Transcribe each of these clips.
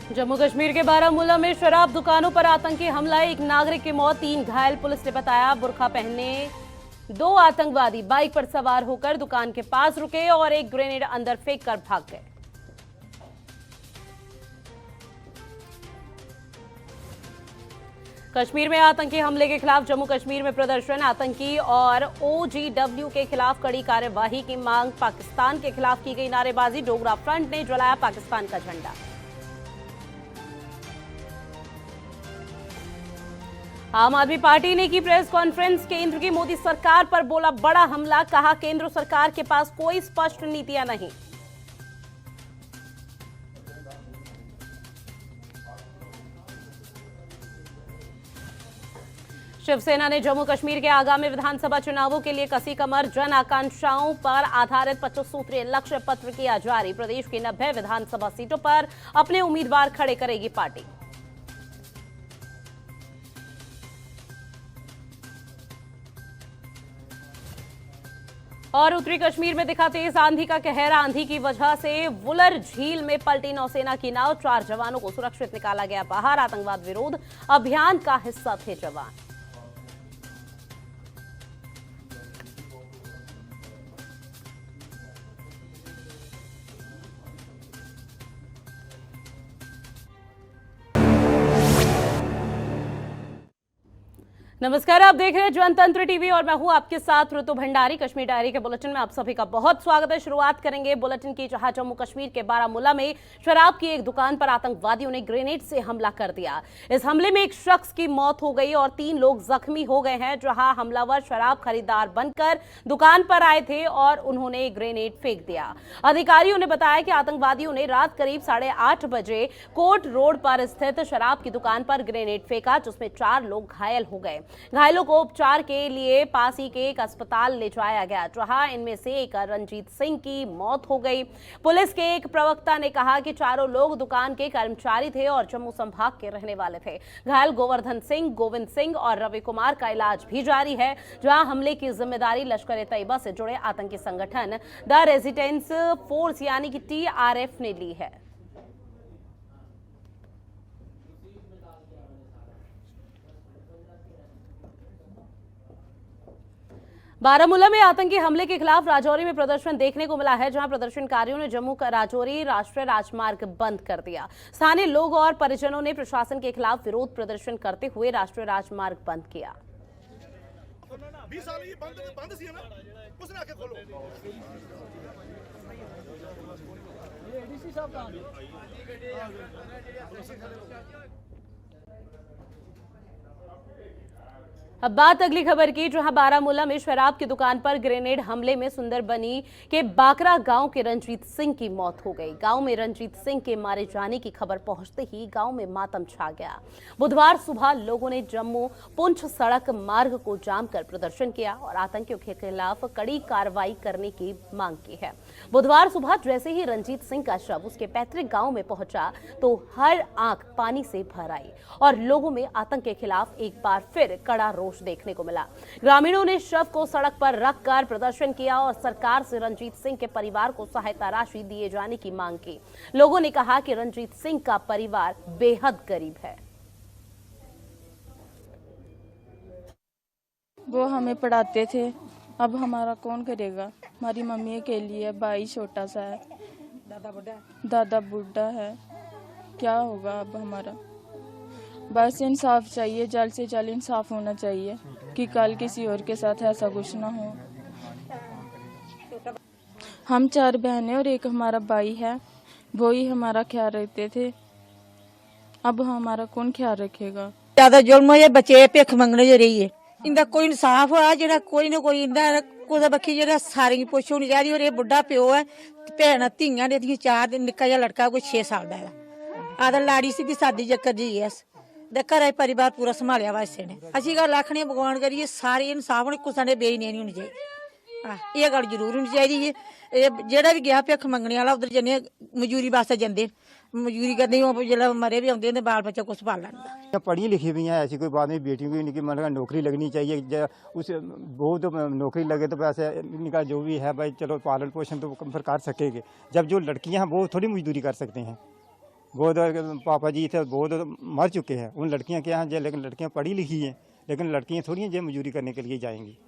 जम्मू कश्मीर के बारामूला में शराब दुकानों पर आतंकी हमला, एक नागरिक की मौत, 3 घायल। पुलिस ने बताया बुर्का पहने 2 आतंकवादी बाइक पर सवार होकर दुकान के पास रुके और एक ग्रेनेड अंदर फेंक कर भाग गए। कश्मीर में आतंकी हमले के खिलाफ जम्मू कश्मीर में प्रदर्शन, आतंकी और OGW के खिलाफ कड़ी कार्यवाही की मांग। पाकिस्तान के खिलाफ की गई नारेबाजी, डोगरा फ्रंट ने जलाया पाकिस्तान का झंडा। आम आदमी पार्टी ने की प्रेस कॉन्फ्रेंस, केंद्र की मोदी सरकार पर बोला बड़ा हमला, कहा केंद्र सरकार के पास कोई स्पष्ट नीतियां नहीं। शिवसेना ने जम्मू कश्मीर के आगामी विधानसभा चुनावों के लिए कसी कमर, जन आकांक्षाओं पर आधारित 25 सूत्रीय लक्ष्य पत्र किया जारी। प्रदेश की 90 विधानसभा सीटों पर अपने उम्मीदवार खड़े करेगी पार्टी। और उत्तरी कश्मीर में दिखा तेज आंधी का कहर, आंधी की वजह से वुलर झील में पलटी नौसेना की नाव, 4 जवानों को सुरक्षित निकाला गया बाहर। आतंकवाद विरोध अभियान का हिस्सा थे जवान। नमस्कार, आप देख रहे हैं जनतंत्र टीवी और मैं हूं आपके साथ ऋतु भंडारी। कश्मीर डायरी के बुलेटिन में आप सभी का बहुत स्वागत है। शुरुआत करेंगे बुलेटिन की, जहां जम्मू कश्मीर के बारामूला में शराब की एक दुकान पर आतंकवादियों ने ग्रेनेड से हमला कर दिया। इस हमले में एक शख्स की मौत हो गई और 3 लोग जख्मी हो गए हैं। जहां हमलावर शराब खरीदार बनकर दुकान पर आए थे और उन्होंने ग्रेनेड फेंक दिया। अधिकारियों ने बताया कि आतंकवादियों ने रात करीब 8:30 बजे कोर्ट रोड पर स्थित शराब की दुकान पर ग्रेनेड फेंका, जिसमें 4 लोग घायल हो गए। घायलों को उपचार के लिए पास ही के एक अस्पताल ले जाया गया, जहां इनमें से एक रणजीत सिंह की मौत हो गई। पुलिस के एक प्रवक्ता ने कहा कि चारों लोग दुकान के कर्मचारी थे और जम्मू संभाग के रहने वाले थे। घायल गोवर्धन सिंह, गोविंद सिंह और रवि कुमार का इलाज भी जारी है। जहां हमले की जिम्मेदारी लश्कर-ए-तैयबा से जुड़े आतंकी संगठन द रेजिस्टेंस फोर्स यानी कि TRF ने ली है। बारामूला में आतंकी हमले के खिलाफ राजौरी में प्रदर्शन देखने को मिला है, जहां प्रदर्शनकारियों ने जम्मू का राजौरी राष्ट्रीय राजमार्ग बंद कर दिया। स्थानीय लोग और परिजनों ने प्रशासन के खिलाफ विरोध प्रदर्शन करते हुए राष्ट्रीय राजमार्ग बंद किया। अब बात अगली खबर की, जहां बारामूला में शराब की दुकान पर ग्रेनेड हमले में सुंदरबनी के बाकरा गांव के रणजीत सिंह की मौत हो गई। गांव में रणजीत सिंह के मारे जाने की खबर पहुंचते ही गांव में मातम छा गया। बुधवार सुबह लोगों ने जम्मू पुंछ सड़क मार्ग को जाम कर प्रदर्शन किया और आतंकियों के खिलाफ कड़ी कार्रवाई करने की मांग की है। बुधवार सुबह जैसे ही रणजीत सिंह का शव उसके पैतृक गांव में पहुंचा तो हर आंख पानी से भर आई और लोगों में आतंक के खिलाफ एक बार फिर कड़ा रोष देखने को मिला। ग्रामीणों ने शव को सड़क पर रखकर प्रदर्शन किया और सरकार से रणजीत सिंह के परिवार को सहायता राशि दिए जाने की मांग की। लोगों ने कहा कि रणजीत सिंह का परिवार बेहद गरीब है। वो हमें पढ़ाते थे, अब हमारा कौन करेगा। हमारी मम्मी अकेली है, भाई छोटा सा है, दादा बुढ़ा है, क्या होगा अब हमारा। बस इंसाफ चाहिए, जल्द से जल्द इंसाफ होना चाहिए कि कल किसी और के साथ ऐसा कुछ ना हो। हम 4 बहनें और एक हमारा भाई है, वो ही हमारा ख्याल रखते थे, अब हमारा कौन ख्याल रखेगा। ज्यादा जुल्म ये बच्चे भिख मंगने जो रही है, इंदा कोई इंसाफ होया जेड़ा कोई ना कोई इंदा कुदा बक्खी जेड़ा सारें गी पुछ होनी चाहिदी। और ये बुढ़ा प्यो है, भैणां धीआं ने 4 निक्का जिहा लड़का कोई 6 साल दा है, आदा लाड़ी सीधी सादी जक्कर जी है, घर परिवार पूरा संभालिया वा इसे ने। असीं गल आखने भगवान करिए सारे इंसाफ होने, कुसै ने बेईमानी नहीं होनी चाहिए। ये गल जरूर होनी चाहिए। जेड़ा भी गया भिख मंगने वाला उधर जन्ने मजूरी वास्ते जंदे, मजूरी करने जो मरे भी आते बाल बच्चा कुछ पाल लेंदा। पढ़ी लिखी भी हैं, ऐसी कोई बात नहीं, बेटियों को इनकी मतलब नौकरी लगनी चाहिए। उस वो तो नौकरी लगे तो पैसे इनका जो भी है भाई चलो पालन पोषण तो फिर कर सकेंगे। जब जो लड़कियां हैं वो थोड़ी मजदूरी कर सकते हैं। बहुत पापा जी थे बहुत मर चुके हैं, उन लड़कियां क्या हैं, लेकिन लड़कियां पढ़ी लिखी हैं, लेकिन लड़कियां थोड़ी हैं जो मजदूरी करने के लिए जाएंगी।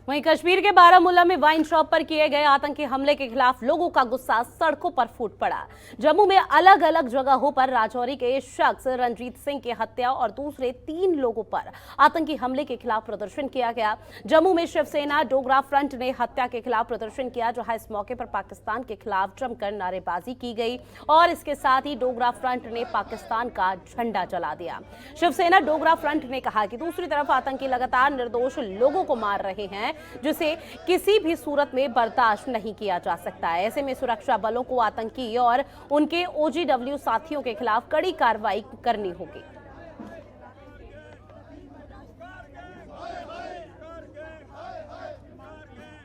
वहीं कश्मीर के बारामूला में वाइन शॉप पर किए गए आतंकी हमले के खिलाफ लोगों का गुस्सा सड़कों पर फूट पड़ा। जम्मू में अलग अलग जगहों पर राजौरी के शख्स रणजीत सिंह की हत्या और दूसरे 3 लोगों पर आतंकी हमले के खिलाफ प्रदर्शन किया गया। जम्मू में शिवसेना डोगरा फ्रंट ने हत्या के खिलाफ प्रदर्शन किया, जहां इस मौके पर पाकिस्तान के खिलाफ जमकर नारेबाजी की गई और इसके साथ ही डोगरा फ्रंट ने पाकिस्तान का झंडा जला दिया। शिवसेना डोगरा फ्रंट ने कहा कि दूसरी तरफ आतंकी लगातार निर्दोष लोगों को मार रहे हैं, जिसे किसी भी सूरत में बर्दाश्त नहीं किया जा सकता है। ऐसे में सुरक्षा बलों को आतंकी और उनके OGW साथियों के खिलाफ कड़ी कार्रवाई करनी होगी।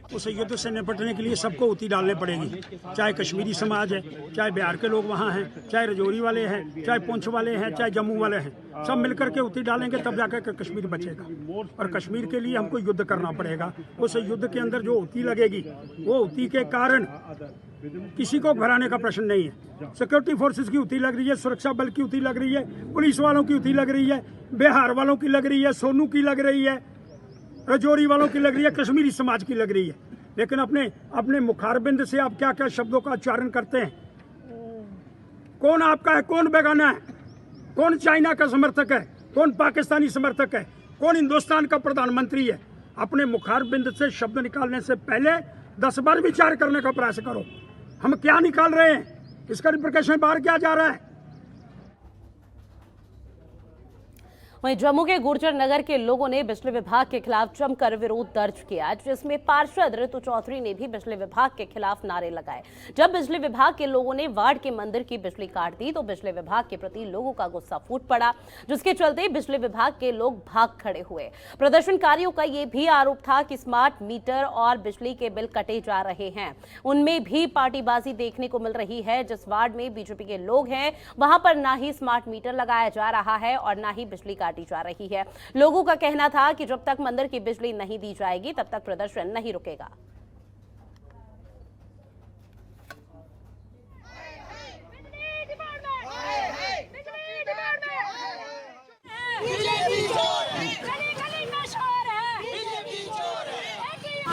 उस युद्ध से निपटने के लिए सबको उती डालने पड़ेगी, चाहे कश्मीरी समाज है, चाहे बिहार के लोग वहाँ हैं, चाहे रजौरी वाले हैं, चाहे पुंछ वाले हैं, चाहे जम्मू वाले हैं, सब मिलकर के उती डालेंगे तब जाकर कश्मीर बचेगा। और कश्मीर के लिए हमको युद्ध करना पड़ेगा। उस युद्ध के अंदर जो उती लगेगी वो उती के कारण किसी को घबराने का प्रश्न नहीं है। सिक्योरिटी फोर्सेस की उती लग रही है, सुरक्षा बल की उती लग रही है, पुलिस वालों की उती लग रही है, बिहार वालों की लग रही है, सोनू की लग रही है, रजौरी वालों की लग रही है, कश्मीरी समाज की लग रही है। लेकिन अपने मुखारबिंद से आप क्या क्या शब्दों का उच्चारण करते हैं। कौन आपका है, कौन बेगाना है, कौन चाइना का समर्थक है, कौन पाकिस्तानी समर्थक है, कौन हिंदुस्तान का प्रधानमंत्री है। अपने मुखारबिंद से शब्द निकालने से पहले 10 बार विचार करने का प्रयास करो। हम क्या निकाल रहे हैं, इसका रिप्रिकॉशन बाहर क्या जा रहा है। वहीं जम्मू के गुर्जर नगर के लोगों ने बिजली विभाग के खिलाफ जमकर विरोध दर्ज किया, जिसमें पार्षद ऋतु चौधरी ने भी बिजली विभाग के खिलाफ नारे लगाए। जब बिजली विभाग के लोगों ने वार्ड के मंदिर की बिजली काट दी तो बिजली विभाग के प्रति लोगों का गुस्सा फूट पड़ा, जिसके चलते बिजली विभाग के लोग भाग खड़े हुए। प्रदर्शनकारियों का यह भी आरोप था कि स्मार्ट मीटर और बिजली के बिल कटे जा रहे हैं, उनमें भी पार्टीबाजी देखने को मिल रही है। जिस वार्ड में बीजेपी के लोग हैं वहां पर ना ही स्मार्ट मीटर लगाया जा रहा है और ना ही बिजली काटी जा रही है। लोगों का कहना था कि जब तक मंदिर की बिजली नहीं दी जाएगी तब तक प्रदर्शन नहीं रुकेगा।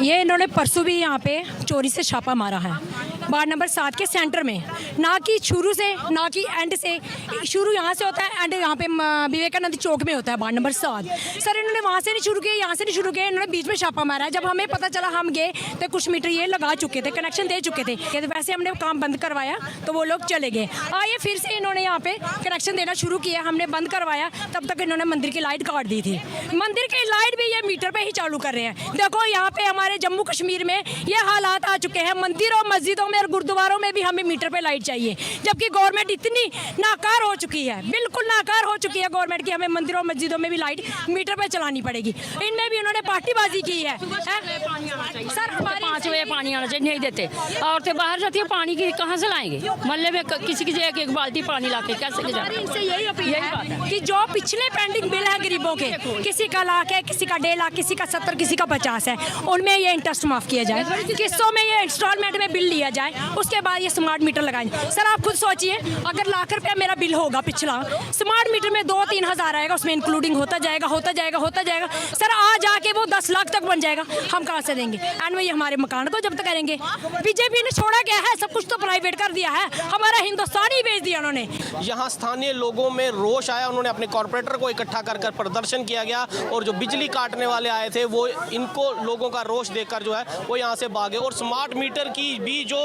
ये इन्होंने परसों भी यहाँ पे चोरी से छापा मारा है वार्ड नंबर 7 के सेंटर में, ना कि शुरू से ना कि एंड से। शुरू यहाँ से होता है, एंड यहाँ पे विवेकानंद चौक में होता है वार्ड नंबर 7। सर इन्होंने वहाँ से नहीं शुरू किया, यहाँ से नहीं शुरू किया, इन्होंने बीच में छापा मारा है। जब हमें पता चला हम गए तो कुछ मीटर ये लगा चुके थे, कनेक्शन दे चुके थे। तो वैसे हमने काम बंद करवाया तो वो लोग चले गए। आइए फिर से इन्होंने यहाँ पे कनेक्शन देना शुरू किया, हमने बंद करवाया, तब तक इन्होंने मंदिर की लाइट काट दी थी। मंदिर की लाइट भी ये मीटर पे ही चालू कर रहे हैं। देखो यहाँ पे हमारे जम्मू कश्मीर में ये हालात आ चुके हैं, मंदिरों मस्जिदों में और गुरुद्वारों में भी हमें मीटर पे लाइट चाहिए, जबकि गवर्नमेंट इतनी नाकार हो चुकी है, बिल्कुल नाकार हो चुकी है गवर्नमेंट की। हमें मंदिरों मस्जिदों में भी लाइट मीटर पे चलानी पड़ेगी। इनमें भी उन्होंने पार्टीबाजी की है। सर हमारे 5 बजे पानी आना चाहिए, नहीं देते। औरतें बाहर जाती है, पानी की कहाँ से लाएंगे? मोहल्ले में किसी की जगह एक बाल्टी पानी ला के कैसे ले जाए? इनसे यही अपील है कि जो पिछले पेंडिंग बिल है गरीबों के, किसी का लाख है, किसी का 1.5 लाख, किसी का 70, किसी का 50 है, उनमें ये इंटरेस्ट माफ किया जाए, किस्तों में ये इंस्टॉलमेंट में बिल लिया जाए, उसके बाद ये स्मार्ट मीटर लगाएंगे। सर आप खुद सोचिए, अगर लाख रुपया मेरा बिल होगा पिछला, स्मार्ट मीटर में 2-3 हज़ार आएगा, उसमें इंक्लूडिंग होता जाएगा। सर आ जाके वो 10 लाख तक बन जाएगा, हम कहाँ से देंगे? एंड वही हमारे मकान को जब्त करेंगे। बीजेपी ने छोड़ा क्या है, सब कुछ तो प्राइवेट कर दिया है, हमारा हिंदुस्तानी बेच दिया उन्होंने। यहाँ स्थानीय लोगों में रोष आया, उन्होंने अपने कॉर्पोरेटर को इकट्ठा कर प्रदर्शन किया गया और जो बिजली काटने वाले आए थे वो इनको लोगों का रोष देखकर जो है वो यहाँ से भागे। और स्मार्ट मीटर की भी जो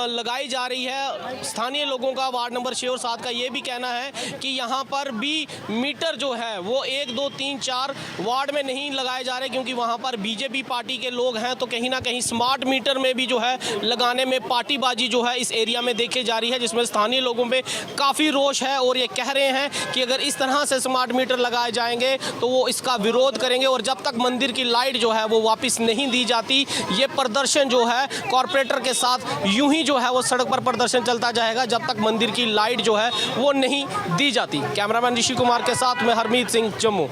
लगाई जा रही है, स्थानीय लोगों का वार्ड नंबर 6 और 7 का ये भी कहना है कि यहाँ पर भी मीटर जो है वो 1, 2, 3, 4 वार्ड में नहीं लगाए जा रहे, क्योंकि वहाँ पर बीजेपी पार्टी के लोग हैं। तो कहीं ना कहीं स्मार्ट मीटर में भी जो है लगाने में पार्टीबाजी जो है इस एरिया में देखी जा रही है, जिसमें स्थानीय लोगों में काफ़ी रोष है और ये कह रहे हैं कि अगर इस तरह से स्मार्ट मीटर लगाए जाएंगे तो वो इसका विरोध करेंगे और जब तक मंदिर की लाइट जो है वो वापस नहीं दी जाती, ये प्रदर्शन जो है कॉर्पोरेटर के साथ यूं ही जो है वो सड़क पर प्रदर्शन चलता जाएगा जब तक मंदिर की लाइट जो है वो नहीं दी जाती। कैमरामैन ऋषि कुमार के साथ मैं हरमीत सिंह, जम्मू।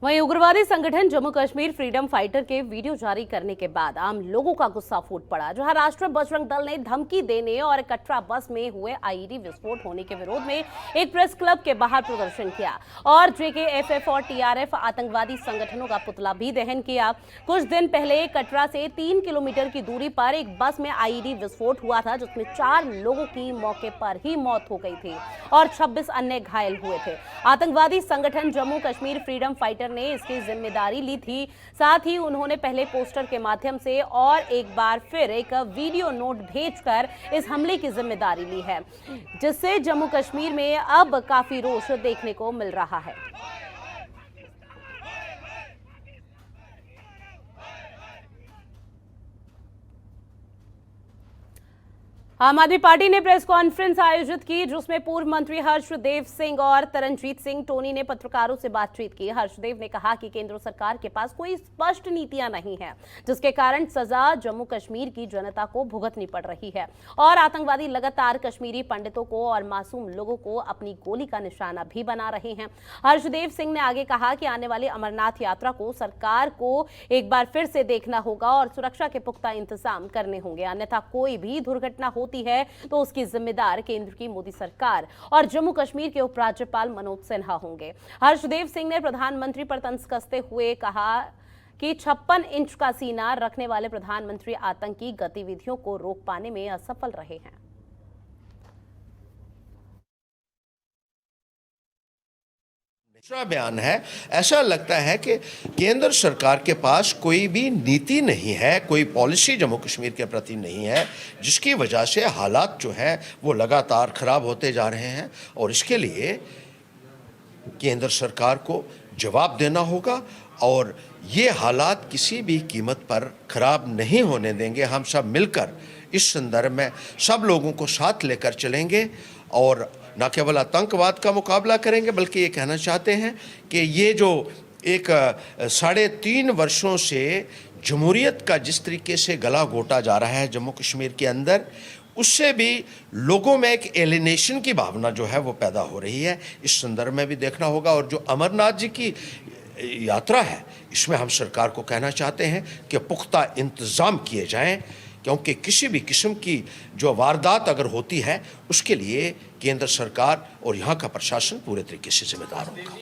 वहीं उग्रवादी संगठन जम्मू कश्मीर फ्रीडम फाइटर के वीडियो जारी करने के बाद आम लोगों का गुस्सा फूट पड़ा, जहां राष्ट्रीय बजरंग दल ने धमकी देने और कटरा बस में हुए आईईडी विस्फोट होने के विरोध में एक प्रेस क्लब के बाहर प्रदर्शन किया और जेकेएफएफ और टीआरएफ आतंकवादी संगठनों का पुतला भी दहन किया। कुछ दिन पहले कटरा से 3 किलोमीटर की दूरी पर एक बस में आईईडी विस्फोट हुआ था, जिसमें 4 लोगों की मौके पर ही मौत हो गई थी और 26 अन्य घायल हुए थे। आतंकवादी संगठन जम्मू कश्मीर फ्रीडम फाइटर ने इसकी जिम्मेदारी ली थी। साथ ही उन्होंने पहले पोस्टर के माध्यम से और एक बार फिर एक वीडियो नोट भेजकर इस हमले की जिम्मेदारी ली है, जिससे जम्मू कश्मीर में अब काफी रोष देखने को मिल रहा है। आम आदमी पार्टी ने प्रेस कॉन्फ्रेंस आयोजित की, जिसमें पूर्व मंत्री हर्षदेव सिंह और तरनजीत सिंह टोनी ने पत्रकारों से बातचीत की। हर्षदेव ने कहा कि केंद्र सरकार के पास कोई स्पष्ट नीतियां नहीं है, जिसके कारण सजा जम्मू कश्मीर की जनता को भुगतनी पड़ रही है और आतंकवादी लगातार कश्मीरी पंडितों को और मासूम लोगों को अपनी गोली का निशाना भी बना रहे हैं। हर्षदेव सिंह ने आगे कहा कि आने वाली अमरनाथ यात्रा को सरकार को एक बार फिर से देखना होगा और सुरक्षा के पुख्ता इंतजाम करने होंगे, अन्यथा कोई भी दुर्घटना होती है तो उसकी जिम्मेदार केंद्र की मोदी सरकार और जम्मू कश्मीर के उपराज्यपाल मनोज सिन्हा होंगे। हर्षदेव सिंह ने प्रधानमंत्री पर तंज कसते हुए कहा कि 56 इंच का सीना रखने वाले प्रधानमंत्री आतंकी गतिविधियों को रोक पाने में असफल रहे हैं। दूसरा बयान है, ऐसा लगता है कि केंद्र सरकार के पास कोई भी नीति नहीं है, कोई पॉलिसी जम्मू कश्मीर के प्रति नहीं है, जिसकी वजह से हालात जो है वो लगातार खराब होते जा रहे हैं और इसके लिए केंद्र सरकार को जवाब देना होगा और ये हालात किसी भी कीमत पर खराब नहीं होने देंगे। हम सब मिलकर इस संदर्भ में सब लोगों को साथ लेकर चलेंगे और न केवल आतंकवाद का मुकाबला करेंगे, बल्कि ये कहना चाहते हैं कि ये जो एक 3.5 वर्षों से जमहूरियत का जिस तरीके से गला घोटा जा रहा है जम्मू कश्मीर के अंदर, उससे भी लोगों में एक एलिनेशन की भावना जो है वो पैदा हो रही है। इस संदर्भ में भी देखना होगा और जो अमरनाथ जी की यात्रा है, इसमें हम सरकार को कहना चाहते हैं कि पुख्ता इंतज़ाम किए जाएं, क्योंकि किसी भी किस्म की जो वारदात अगर होती है उसके लिए केंद्र सरकार और यहाँ का प्रशासन पूरे तरीके से जिम्मेदार होगा।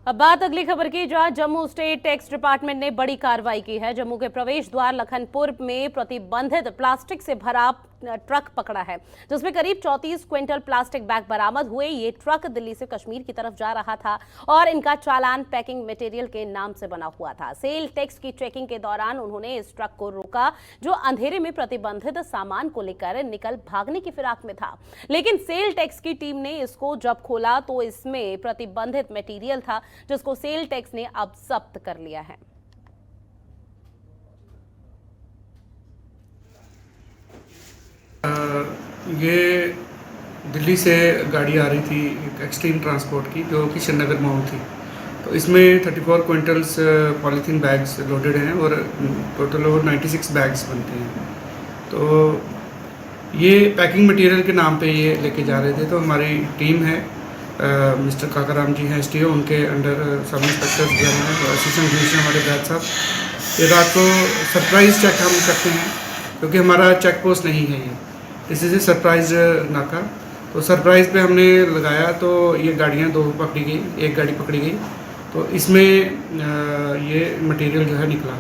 अब बात अगली खबर की, जहां जम्मू स्टेट टैक्स डिपार्टमेंट ने बड़ी कार्रवाई की है। जम्मू के प्रवेश द्वार लखनपुर में प्रतिबंधित प्लास्टिक से भरा ट्रक पकड़ा है, जिसमें करीब 34 क्विंटल प्लास्टिक बैग बरामद हुए। ये ट्रक दिल्ली से कश्मीर की तरफ जा रहा था और इनका चालान पैकिंग मटेरियल के नाम से बना हुआ था। सेल टैक्स की चेकिंग के दौरान उन्होंने इस ट्रक को रोका, जो अंधेरे में प्रतिबंधित सामान को लेकर निकल भागने की फिराक में था। लेकिन सेल टैक्स की टीम ने इसको जब खोला तो इसमें प्रतिबंधित मटेरियल था, जिसको सेल टैक्स ने अब जब्त कर लिया है। ये दिल्ली से गाड़ी आ रही थी एक्सट्रीम ट्रांसपोर्ट की, जो कि श्रीनगर माउंट थी। तो इसमें 34 क्विंटल्स पॉलीथीन बैग्स लोडेड हैं और टोटल ओवर 96 बैग्स बनते हैं। तो ये पैकिंग मटेरियल के नाम पे ये लेके जा रहे थे। तो हमारी टीम है, मिस्टर काकाराम जी हैं एसटीओ, उनके अंडर सब इंस्पेक्टर्स जो हैं, असिस्टेंट कमिश्नर हमारे बैद साहब, ये रात को सरप्राइज चेक हम करते हैं, क्योंकि हमारा चेक पोस्ट नहीं है ये, दिस इज़ ए सरप्राइज नाका। तो सरप्राइज पे हमने लगाया तो ये गाड़ियाँ 2 पकड़ी गई, एक गाड़ी पकड़ी गई, तो इसमें ये मटेरियल जो है निकला।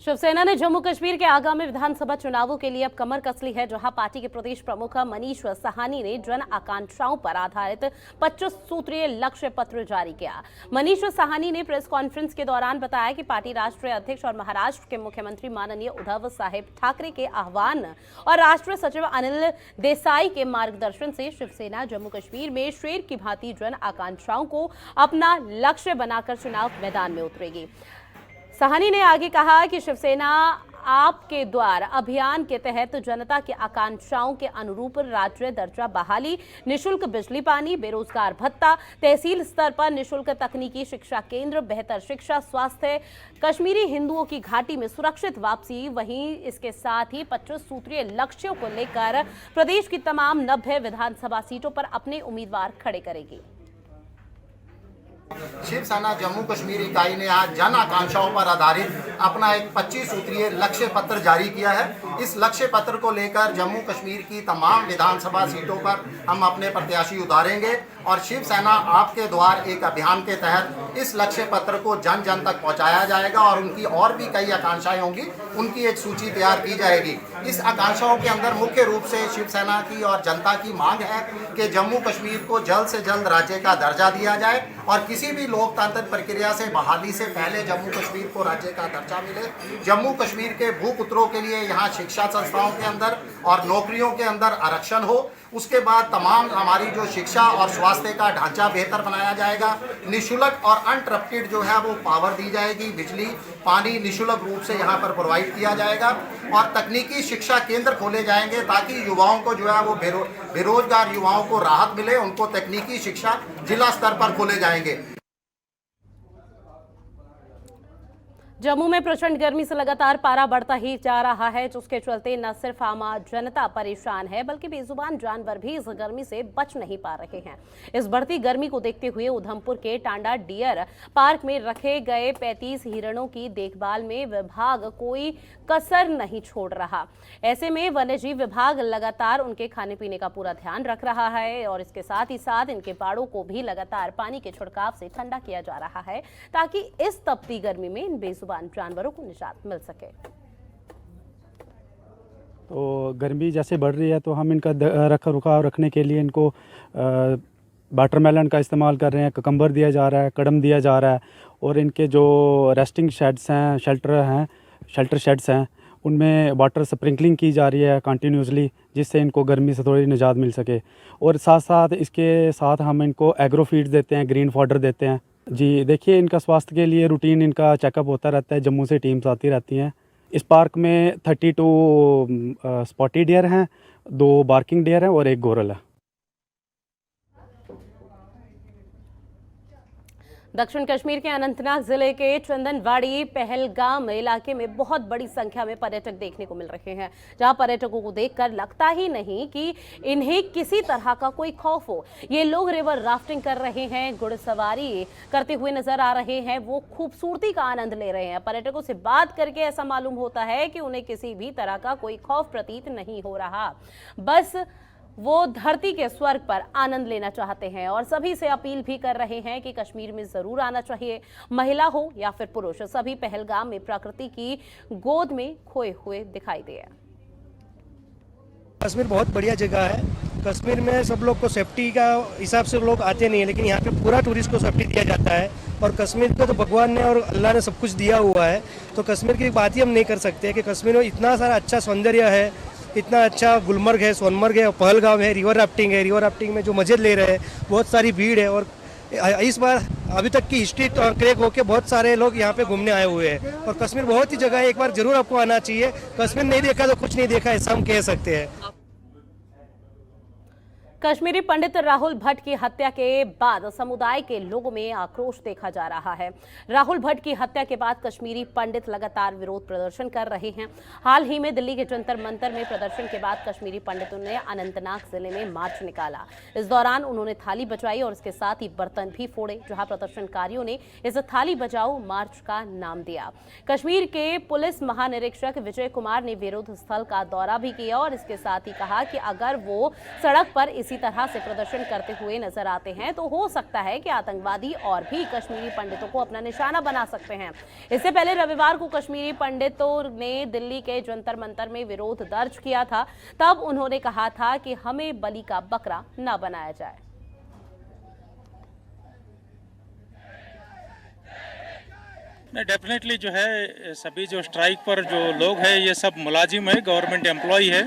शिवसेना ने जम्मू कश्मीर के आगामी विधानसभा चुनावों के लिए अब कमर कस ली है, जहां पार्टी के प्रदेश प्रमुख मनीष साहनी ने जन आकांक्षाओं पर आधारित 25 सूत्रीय लक्ष्य पत्र जारी किया। मनीष साहनी ने प्रेस कॉन्फ्रेंस के दौरान बताया कि पार्टी राष्ट्रीय अध्यक्ष और महाराष्ट्र के मुख्यमंत्री माननीय उद्धव साहेब ठाकरे के आह्वान और राष्ट्रीय सचिव अनिल देसाई के मार्गदर्शन से शिवसेना जम्मू कश्मीर में शेर की भांति जन आकांक्षाओं को अपना लक्ष्य बनाकर चुनाव मैदान में उतरेगी। साहनी ने आगे कहा कि शिवसेना आपके द्वार अभियान के तहत जनता की आकांक्षाओं के अनुरूप राज्य दर्जा बहाली, निशुल्क बिजली पानी, बेरोजगार भत्ता, तहसील स्तर पर निशुल्क तकनीकी शिक्षा केंद्र, बेहतर शिक्षा, स्वास्थ्य, कश्मीरी हिंदुओं की घाटी में सुरक्षित वापसी। वहीं इसके साथ ही 25 सूत्रीय लक्ष्यों को लेकर प्रदेश की तमाम 90 विधानसभा सीटों पर अपने उम्मीदवार खड़े करेगी। शिवसेना जम्मू कश्मीर इकाई ने आज जन आकांक्षाओं पर आधारित अपना एक 25 सूत्रीय लक्ष्य पत्र जारी किया है। इस लक्ष्य पत्र को लेकर जम्मू कश्मीर की तमाम विधानसभा सीटों पर हम अपने प्रत्याशी उतारेंगे और शिवसेना आपके द्वार एक अभियान के तहत इस लक्ष्य पत्र को जन जन तक पहुंचाया जाएगा और उनकी और भी कई आकांक्षाएं होंगी, उनकी एक सूची तैयार की जाएगी। इस आकांक्षाओं के अंदर मुख्य रूप से शिवसेना की और जनता की मांग है कि जम्मू कश्मीर को जल्द से जल्द राज्य का दर्जा दिया जाए और किसी भी लोकतांत्रिक प्रक्रिया से बहाली से पहले जम्मू कश्मीर को राज्य का दर्जा मिले। जम्मू कश्मीर के भूपुत्रों के लिए यहाँ शिक्षा संस्थाओं के अंदर और नौकरियों के अंदर आरक्षण हो। उसके बाद तमाम हमारी जो शिक्षा और स्वास्थ्य का ढांचा बेहतर बनाया जाएगा। निःशुल्क और अनटरप्टेड जो है वो पावर दी जाएगी, बिजली पानी निःशुल्क रूप से यहाँ पर प्रोवाइड किया जाएगा और तकनीकी शिक्षा केंद्र खोले जाएंगे ताकि युवाओं को जो है वो बेरोजगार युवाओं को राहत मिले। उनको तकनीकी शिक्षा जिला स्तर पर खोले जाएंगे। जम्मू में प्रचंड गर्मी से लगातार पारा बढ़ता ही जा रहा है, जिसके चलते न सिर्फ आम जनता परेशान है बल्कि बेजुबान जानवर भी इस गर्मी से बच नहीं पा रहे हैं। इस बढ़ती गर्मी को देखते हुए उधमपुर के टांडा डियर पार्क में रखे गए 35 हिरणों की देखभाल में विभाग कोई कसर नहीं छोड़ रहा। ऐसे में वन्यजीव विभाग लगातार उनके खाने पीने का पूरा ध्यान रख रहा है और इसके साथ ही साथ इनके बाड़ों को भी लगातार पानी के छिड़काव से ठंडा किया जा रहा है ताकि इस तपती गर्मी में इन बेजुबान जानवरों को निजात मिल सके। तो गर्मी जैसे बढ़ रही है तो हम इनका रख रखाव रखने के लिए इनको वाटरमेलन का इस्तेमाल कर रहे हैं, ककम्बर दिया जा रहा है, कड़म दिया जा रहा है और इनके जो रेस्टिंग शेड्स हैं, शेल्टर शेड्स हैं, उनमें वाटर स्प्रिंकलिंग की जा रही है कंटिन्यूसली, जिससे इनको गर्मी से थोड़ी निजात मिल सके। और साथ साथ इसके साथ हम इनको एग्रो फीड्स देते हैं, ग्रीन फॉडर देते हैं। जी देखिए, इनका स्वास्थ्य के लिए रूटीन इनका चेकअप होता रहता है, जम्मू से टीम्स आती रहती हैं। इस पार्क में 32 स्पॉटी डियर हैं, 2 बार्किंग डियर हैं और 1 गोरल है। दक्षिण कश्मीर के अनंतनाग जिले के चंदनवाड़ी पहलगाम इलाके में बहुत बड़ी संख्या में पर्यटक देखने को मिल रहे हैं, जहां पर्यटकों को देखकर लगता ही नहीं कि इन्हें किसी तरह का कोई खौफ हो। ये लोग रिवर राफ्टिंग कर रहे हैं, घुड़सवारी करते हुए नजर आ रहे हैं, वो खूबसूरती का आनंद ले रहे हैं। पर्यटकों से बात करके ऐसा मालूम होता है कि उन्हें किसी भी तरह का कोई खौफ प्रतीत नहीं हो रहा, बस वो धरती के स्वर्ग पर आनंद लेना चाहते हैं और सभी से अपील भी कर रहे हैं कि कश्मीर में जरूर आना चाहिए, महिला हो या फिर पुरुष, सभी पहलगाम में प्रकृति की गोद में खोए हुए दिखाई दे। कश्मीर बहुत बढ़िया जगह है। कश्मीर में सब लोग को सेफ्टी का हिसाब से लोग आते नहीं है, लेकिन यहाँ पे पूरा टूरिस्ट को सेफ्टी दिया जाता है और कश्मीर को तो भगवान ने और अल्लाह ने सब कुछ दिया हुआ है। तो कश्मीर की बात ही हम नहीं कर सकते कि कश्मीर में इतना सारा अच्छा सौंदर्य है, इतना अच्छा गुलमर्ग है, सोनमर्ग है, पहलगाम है, रिवर राफ्टिंग है। रिवर राफ्टिंग में जो मजे ले रहे हैं, बहुत सारी भीड़ है और इस बार अभी तक की हिस्ट्री क्रैक होके बहुत सारे लोग यहाँ पे घूमने आए हुए हैं और कश्मीर बहुत ही जगह है, एक बार जरूर आपको आना चाहिए। कश्मीर नहीं देखा तो कुछ नहीं देखा, ऐसा हम कह सकते हैं। कश्मीरी पंडित राहुल भट्ट की हत्या के बाद समुदाय के लोगों में आक्रोश देखा जा रहा है। राहुल भट्ट की हत्या के बाद कश्मीरी पंडित लगातार विरोध प्रदर्शन कर रहे हैं। हाल ही में दिल्ली के जंतर मंतर में प्रदर्शन के बाद कश्मीरी पंडितों ने अनंतनाग जिले में मार्च निकाला। इस दौरान उन्होंने थाली बजाई और इसके साथ ही बर्तन भी फोड़े, जहां प्रदर्शनकारियों ने इस थाली बजाओ मार्च का नाम दिया। कश्मीर के पुलिस महानिरीक्षक विजय कुमार ने विरोध स्थल का दौरा भी किया और इसके साथ ही कहा कि अगर वो सड़क पर इसी तरह से प्रदर्शन करते हुए नजर आते हैं तो हो सकता है कि आतंकवादी और भी कश्मीरी पंडितों को अपना निशाना बना सकते हैं। इससे पहले रविवार को कश्मीरी पंडितों ने दिल्ली के जंतर मंतर में विरोध दर्ज किया था। तब उन्होंने कहा था कि हमें बलि का बकरा न बनाया जाए। नहीं, डेफिनेटली जो है सभी जो स्ट्राइक पर जो लोग हैं ये सब मुलाजिम है, गवर्नमेंट एम्प्लॉय है।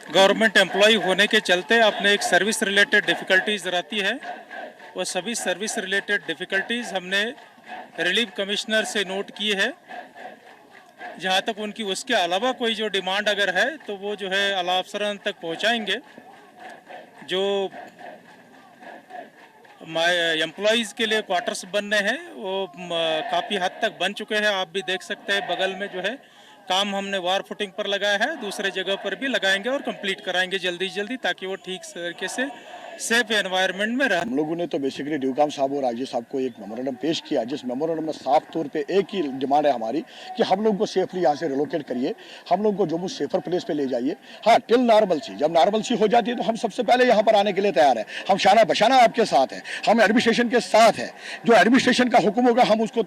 गवर्नमेंट एम्प्लॉय होने के चलते अपने एक सर्विस रिलेटेड डिफ़िकल्टीज़ रहती है, वो सभी सर्विस रिलेटेड डिफ़िकल्टीज़ हमने रिलीफ कमिश्नर से नोट की है जहाँ तक उनकी उसके अलावा कोई जो डिमांड अगर है तो वो जो है आला अफसरान तक पहुँचाएंगे। जो एम्प्लॉयज़ के लिए क्वार्टर्स बनने हैं वो काफ़ी हद तक बन चुके हैं। आप भी देख सकते हैं बगल में जो है काम हमने वार फुटिंग पर लगाया है, दूसरे जगह पर भी लगाएंगे और कंप्लीट कराएंगे जल्दी जल्दी, ताकि वो ठीक तरीके से सेफ एनवायरनमेंट में रहे। हम लोगों ने तो बेसिकली ड्यूकाम साहब और आईजी साहब को एक मेमोरेंडम पेश किया, जिस मेमोरेंडम में साफ तौर पे एक ही डिमांड है हमारी कि हम लोग को सेफली यहाँ से रिलोकेट करिए, हम लोग को जम्मू सेफर प्लेस पे ले जाइए। हाँ, टिल नॉर्मलसी, जब नॉर्मलसी हो जाती है तो हम सबसे पहले यहाँ पर आने के लिए तैयार है। हम शाना बशाना आपके साथ हैं, हम एडमिनिस्ट्रेशन के साथ हैं। जो एडमिनिस्ट्रेशन का हुक्म होगा हम उसको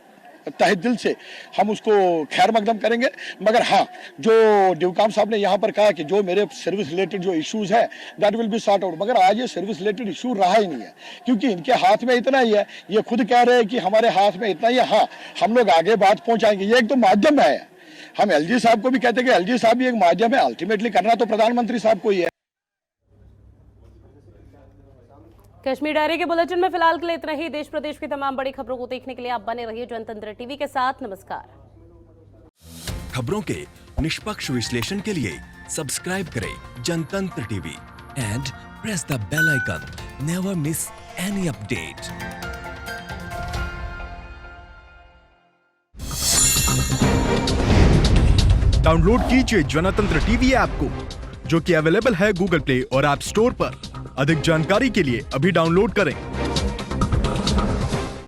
तहे दिल से हम उसको खैर मकदम करेंगे। मगर हाँ, जो ड्यूकाम साहब ने यहाँ पर कहा कि जो मेरे सर्विस रिलेटेड जो इश्यूज है that will be sort out, मगर आज ये सर्विस रिलेटेड इशू रहा ही नहीं है, क्योंकि इनके हाथ में इतना ही है। ये खुद कह रहे हैं कि हमारे हाथ में इतना ही है। हाँ, हम लोग आगे बात पहुँचाएंगे, ये एक तो माध्यम है। हम एलजी साहब को भी कहते हैं कि एलजी साहब भी एक माध्यम है, अल्टीमेटली करना तो प्रधानमंत्री साहब को ही है। कश्मीर डायरी के बुलेटिन में फिलहाल के लिए इतना ही। देश प्रदेश की तमाम बड़ी खबरों को देखने के लिए आप बने रहिए जनतंत्र टीवी के साथ। नमस्कार। खबरों के निष्पक्ष विश्लेषण के लिए सब्सक्राइब करें Jantantra TV and press the bell icon. Never miss any update. Download कीजिए जनतंत्र टीवी ऐप को, जो कि अवेलेबल है गूगल प्ले और ऐप स्टोर पर। अधिक जानकारी के लिए अभी डाउनलोड करें।